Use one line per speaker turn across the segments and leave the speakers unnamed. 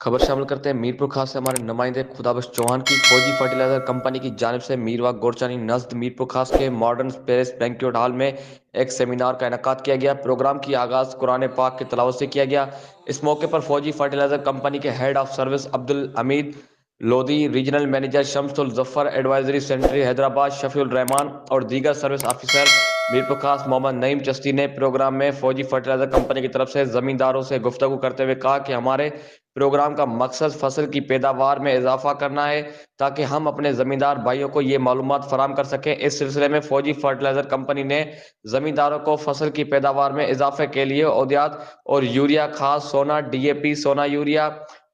खबर शामिल करते हैं मीरपुर खास से हमारे नुमाइंदे खुदाबख्श चौहान की फौजी फर्टिलाइजर कंपनी की जानिब से मीरवा गोरचानी नज़द मीरपुर खास के मॉडर्न पेरिस बैंक्वेट हॉल में एक सेमिनार का इनेकाद किया गया। प्रोग्राम की आगाज कुरान पाक की तिलावत से किया गया। इस मौके पर फौजी फर्टिलाइजर कंपनी के head of service Abdul Hamid Lodhi, regional manager Shamsul Zafar, advisory centre Hyderabad Shafiul Rahman और दीगर सर्विस ऑफिसर मीरपुर खास मोहम्मद नईम चश्ती ने प्रोग्राम में फौजी फर्टिलाइजर कंपनी की तरफ से जमींदारों से गुफ्तगू करते हुए कहा कि हमारे प्रोग्राम का मकसद फसल की पैदावार में इजाफा करना है ताकि हम अपने जमींदार भाइयों को ये मालूमात फराम कर सकें। इस सिलसिले में फौजी फर्टिलाइजर कंपनी ने जमींदारों को फसल की पैदावार में इजाफे के लिए ओदियात और यूरिया खाद, सोना, डीएपी, सोना यूरिया,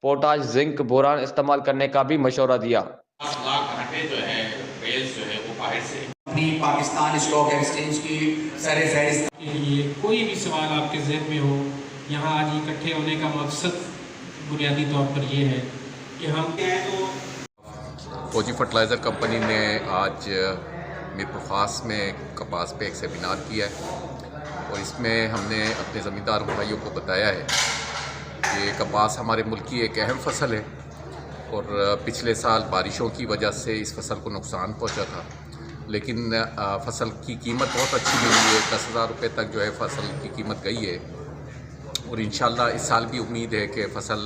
पोटाश, जिंक, बोरान इस्तेमाल करने का भी मशवरा दिया।
7 लाख घंटे जो है बेल्स जो है वो बाहर से
अपनी पाकिस्तान स्टॉक एक्सचेंज की सर फहरिस्त
के लिए कोई भी सवाल आपके जहन में हो, यहाँ आज इकट्ठे होने का मकसद बुनियादी तौर पर ये है कि हम
फौजी फर्टिलाइज़र कंपनी ने आज मीरपुर खास में कपास पे एक सेमिनार किया है और इसमें हमने अपने ज़मींदार भाइयों को बताया है कि कपास हमारे मुल्क की एक अहम फसल है और पिछले साल बारिशों की वजह से इस फसल को नुकसान पहुंचा था, लेकिन फसल की कीमत बहुत अच्छी मिली है। 10,000 रुपये तक जो है फसल की कीमत गई है और इंशाल्लाह इस साल भी उम्मीद है कि फसल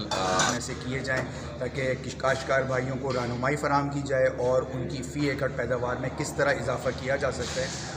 से किए जाएं ताकि काश्तकार भाइयों को रहनुमाई फराहम की जाए और उनकी फ़ी एकड़ पैदावार में किस तरह इजाफ़ा किया जा सकता है।